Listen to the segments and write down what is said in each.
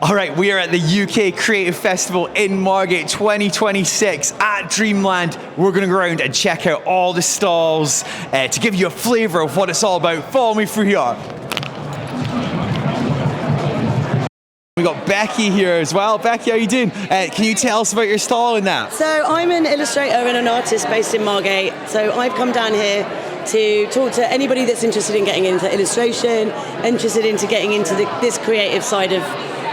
All right, we are at the UK Creative Festival in Margate 2026 at Dreamland. We're going to go around and check out all the stalls to give you a flavour of what it's all about. Follow me through here. We got Becky here as well. Becky, how are you doing? Can you tell us about your stall and that? So I'm an illustrator and an artist based in Margate. So I've come down here to talk to anybody that's interested in getting into illustration, interested into getting into this creative side of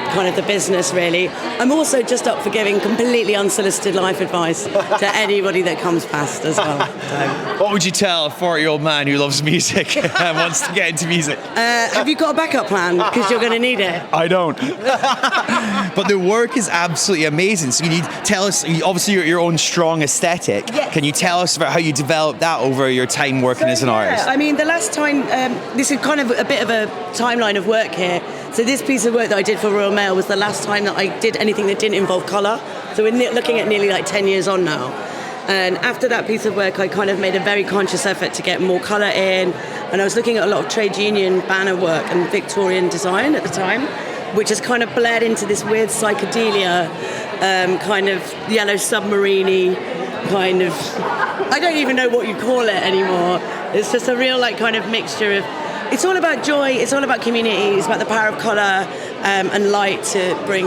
kind of the business, really. I'm also just up for giving completely unsolicited life advice to anybody that comes past as well. So. What would you tell a 40-year-old man who loves music and wants to get into music? Have you got a backup plan? Because you're going to need it. I don't. But the work is absolutely amazing. So tell us, obviously your own strong aesthetic. Yes. Can you tell us about how you developed that over your time working as an artist? I mean, the last time, this is kind of a bit of a timeline of work here. So this piece of work that I did for Royal Mail was the last time that I did anything that didn't involve colour. So we're looking at nearly like 10 years on now. And after that piece of work, I kind of made a very conscious effort to get more colour in. And I was looking at a lot of trade union banner work and Victorian design at the time, which has kind of bled into this weird psychedelia, kind of yellow submarine-y kind of, I don't even know what you call it anymore. It's just a real like kind of mixture of, it's all about joy, it's all about community, it's about the power of colour and light to bring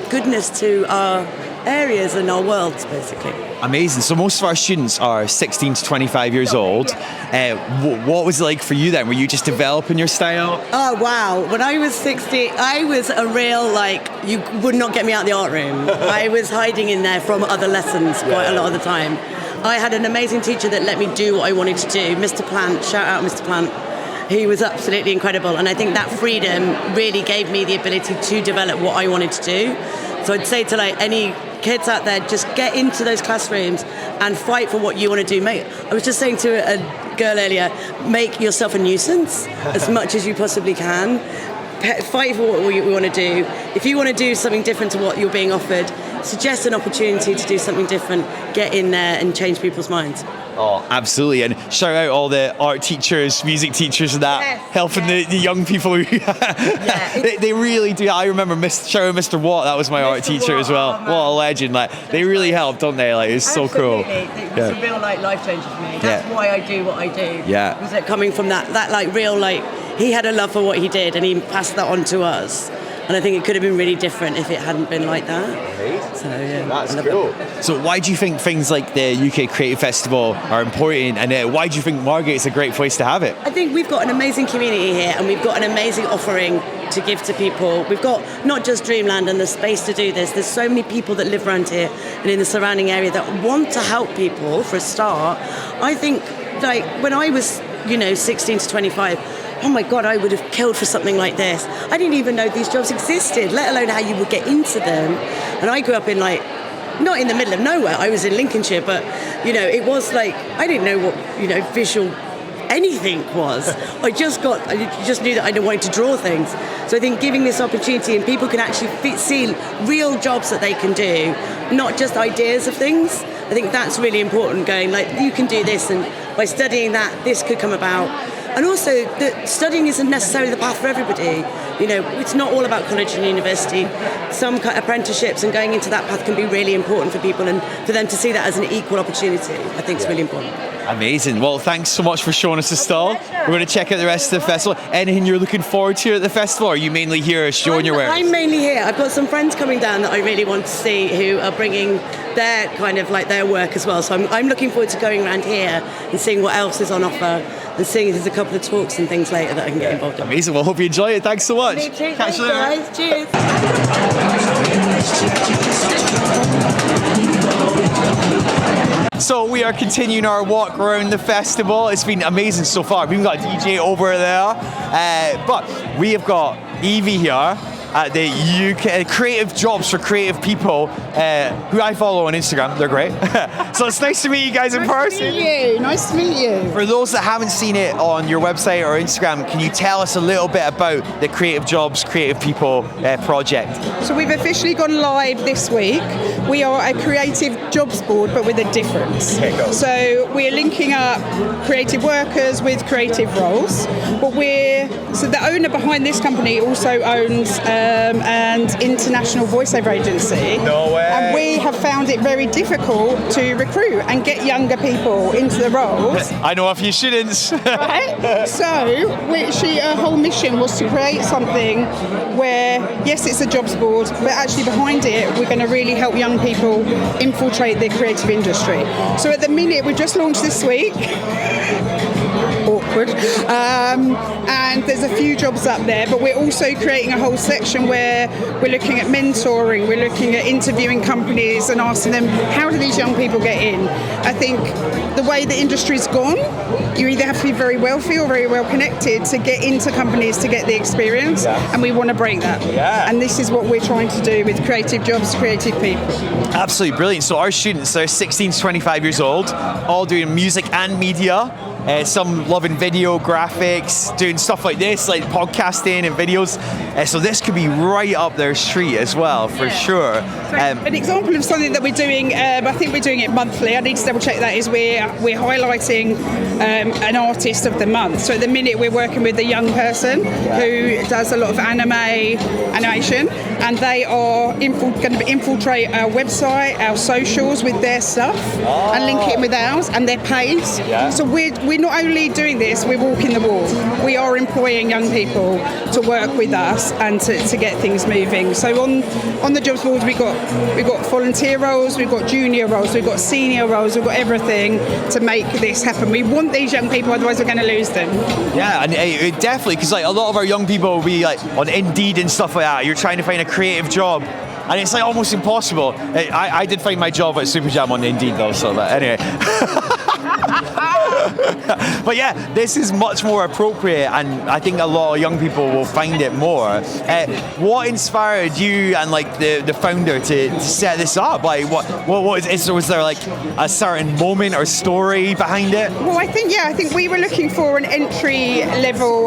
goodness to our areas and our worlds, basically. Amazing. So most of our students are 16 to 25 years old. What was it like for you then? Were you just developing your style? Oh, wow. When I was 60, I was a real, like, you would not get me out of the art room. I was hiding in there from other lessons quite a lot of the time. I had an amazing teacher that let me do what I wanted to do. Mr. Plant, shout out Mr. Plant. He was absolutely incredible, and I think that freedom really gave me the ability to develop what I wanted to do. So I'd say to like any kids out there, just get into those classrooms and fight for what you want to do. Mate, I was just saying to a girl earlier, make yourself a nuisance as much as you possibly can. Fight for what you want to do. If you want to do something different to what you're being offered, suggest an opportunity to do something different, get in there and change people's minds. Oh, absolutely. And shout out all the art teachers, music teachers and that, helping the young people who they really do. I remember shout out Mr. Watt, that was my art teacher Watt, as well. What a legend. Like they really help, don't they? Like it's so cool. It's a real like life changer for me. That's why I do what I do. Yeah. Was it coming from that like real like he had a love for what he did and he passed that on to us. And I think it could have been really different if it hadn't been like that. So yeah, that's cool. So why do you think things like the UK Creative Festival are important, and why do you think Margate's a great place to have it? I think we've got an amazing community here, and we've got an amazing offering to give to people. We've got not just Dreamland and the space to do this. There's so many people that live around here and in the surrounding area that want to help people. For a start, I think like when I was 16 to 25. Oh my God, I would have killed for something like this. I didn't even know these jobs existed, let alone how you would get into them. And I grew up in not in the middle of nowhere. I was in Lincolnshire, but it was like, I didn't know what, visual anything was. I just knew that I wanted to draw things. So I think giving this opportunity and people can actually see real jobs that they can do, not just ideas of things. I think that's really important, going like, you can do this, and by studying that, this could come about. And also, that studying isn't necessarily the path for everybody. It's not all about college and university. Some apprenticeships and going into that path can be really important for people, and for them to see that as an equal opportunity, I think is really important. Amazing. Well, thanks so much for showing us the stall. We're going to check out the rest of the festival. Anything you're looking forward to at the festival, or are you mainly here showing your wares? I'm mainly here. I've got some friends coming down that I really want to see who are bringing their kind of like their work as well. So I'm looking forward to going around here and seeing what else is on offer, and seeing if there's a couple of talks and things later that I can get involved in. Amazing. Well, hope you enjoy it. Thanks so much. Me too. Catch you later. Guys. Cheers. So we are continuing our walk around the festival. It's been amazing so far. We've got a DJ over there, but we have got Evie here at the UK Creative Jobs for Creative People, who I follow on Instagram. They're great. So it's nice to meet you guys in person. Nice to meet you. For those that haven't seen it on your website or Instagram, can you tell us a little bit about the Creative Jobs, Creative People project? So we've officially gone live this week. We are a creative jobs board, but with a difference. So we're linking up creative workers with creative roles, but the owner behind this company also owns and international voiceover agency. No way. And we have found it very difficult to recruit and get younger people into the roles. I know a few students. Right? So, our whole mission was to create something where, yes, it's a jobs board, but actually behind it, we're going to really help young people infiltrate the creative industry. So at the minute, we've just launched this week. Awkward. And there's a few jobs up there, but we're also creating a whole section where we're looking at mentoring, we're looking at interviewing companies and asking them, how do these young people get in? I think the way the industry's gone, you either have to be very wealthy or very well connected to get into companies to get the experience, and we want to break that. Yeah. And this is what we're trying to do with creative jobs, creative people. Absolutely brilliant. So our students are 16 to 25 years old, all doing music and media. Some loving video, graphics, doing stuff like this, like podcasting and videos. So this could be right up their street as well, for sure. An example of something that we're doing, I think we're doing it monthly, I need to double check that, is we're highlighting an artist of the month. So at the minute we're working with a young person who does a lot of animation, and they are going to infiltrate our website, our socials with their stuff, and link it in with ours and their page. So we're not only doing this, we're walking the walk. We are employing young people to work with us and to get things moving. So on the jobs board, we've got volunteer roles, we've got junior roles, we've got senior roles, we've got everything to make this happen. We want these young people, otherwise we're going to lose them. Yeah, and definitely, because like a lot of our young people will be like on Indeed and stuff like that. You're trying to find a creative job, and it's like almost impossible. I did find my job at SupaJam on Indeed though, so but anyway. But yeah, this is much more appropriate, and I think a lot of young people will find it more. What inspired you and like the founder to set this up? Like, was there like a certain moment or story behind it? Well, I think we were looking for an entry level.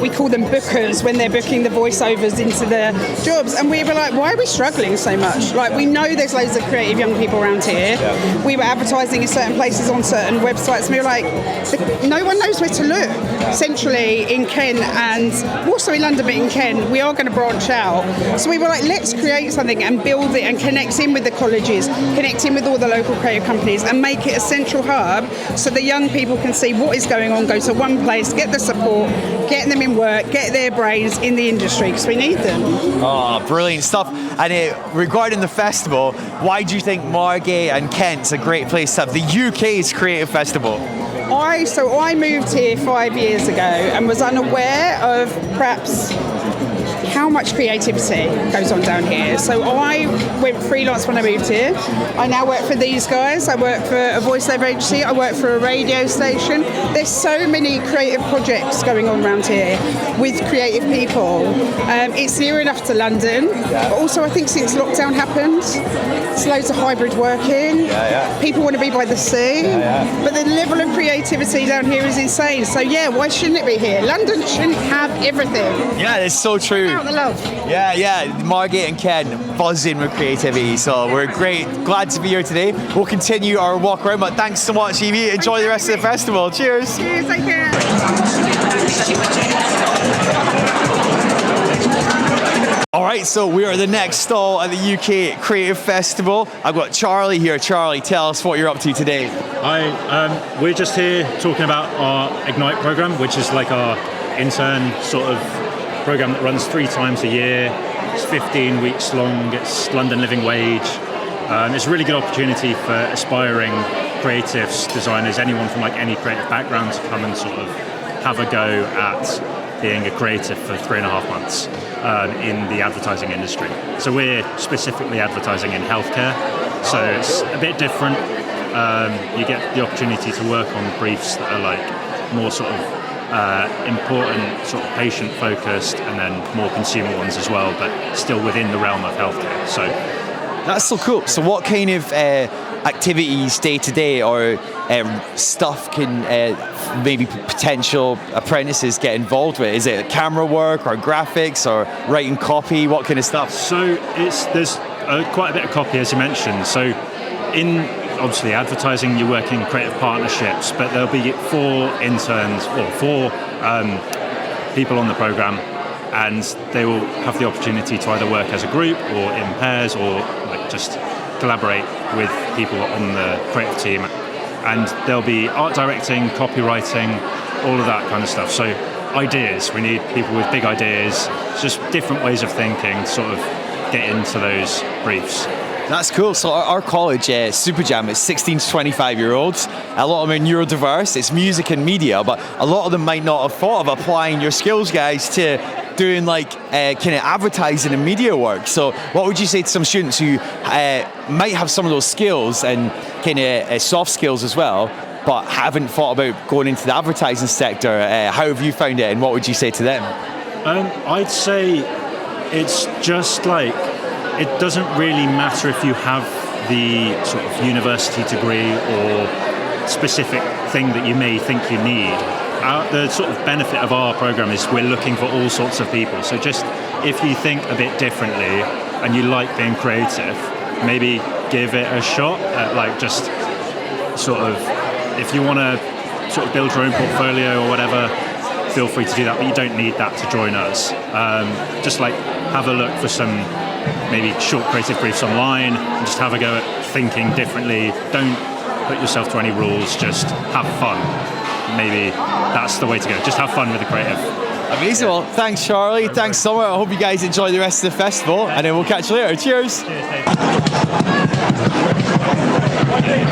We call them bookers when they're booking the voiceovers into the jobs, and we were like, why are we struggling so much? Like, we know there's loads of creative young people around here. Yeah. We were advertising in certain places on certain websites, and we were like, no one knows where to look. Centrally in Kent and also in London, but in Kent, we are going to branch out. So we were like, let's create something and build it and connect in with the colleges, connect in with all the local creative companies, and make it a central hub so the young people can see what is going on, go to one place, get the support, get them in work, get their brains in the industry, because we need them. Oh, brilliant stuff. And regarding the festival, why do you think Margate and Kent's a great place to have the UK's creative festival? I moved here 5 years ago and was unaware of perhaps how much creativity goes on down here. So I went freelance when I moved here. I now work for these guys. I work for a voiceover agency. I work for a radio station. There's so many creative projects going on around here with creative people. It's near enough to London, but also I think since lockdown happened, there's loads of hybrid working. People want to be by the sea, but the level of creativity down here is insane. So yeah, why shouldn't it be here? London shouldn't have everything. Yeah, it's so true. The love. Yeah, Margate and Kent buzzing with creativity, so we're glad to be here today. We'll continue our walk around, but thanks so much, Evie. Enjoy the rest of the festival. Cheers. Cheers, take care. All right, so we are the next stall at the UK Creative Festival. I've got Charlie here. Charlie, tell us what you're up to today. Hi, we're just here talking about our Ignite program, which is like our intern sort of program that runs 3 times a year. It's 15 weeks long. It's London living wage. It's a really good opportunity for aspiring creatives, designers, anyone from like any creative background to come and sort of have a go at being a creative for 3.5 months in the advertising industry. So we're specifically advertising in healthcare, so it's a bit different. You get the opportunity to work on briefs that are like more sort of important, sort of patient focused, and then more consumer ones as well, but still within the realm of healthcare. So that's so cool. So what kind of activities day to day or stuff can maybe potential apprentices get involved with? Is it camera work or graphics or writing copy? What kind of stuff? So there's quite a bit of copy, as you mentioned. So in obviously advertising, you work in creative partnerships, but there'll be 4 interns or 4 people on the program and they will have the opportunity to either work as a group or in pairs or like just collaborate with people on the creative team. And there'll be art directing, copywriting, all of that kind of stuff. So ideas, we need people with big ideas, just different ways of thinking to sort of get into those briefs. That's cool. So our college, SupaJam, is 16 to 25-year-olds. A lot of them are neurodiverse. It's music and media, but a lot of them might not have thought of applying your skills, guys, to doing like kind of advertising and media work. So what would you say to some students who might have some of those skills and kind of soft skills as well, but haven't thought about going into the advertising sector? How have you found it, and what would you say to them? I'd say it's just like, it doesn't really matter if you have the sort of university degree or specific thing that you may think you need. The sort of benefit of our program is we're looking for all sorts of people. So just if you think a bit differently and you like being creative, maybe give it a shot. Like just sort of, if you want to sort of build your own portfolio or whatever, feel free to do that, but you don't need that to join us. Just like have a look for some maybe short creative briefs online and just have a go at thinking differently. Don't put yourself to any rules, just have fun. Maybe that's the way to go. Just have fun with the creative. Amazing. Well, thanks, Charlie. Thanks, Summer. I hope you guys enjoy the rest of the festival, and then we'll catch you later. Cheers. Cheers, Dave.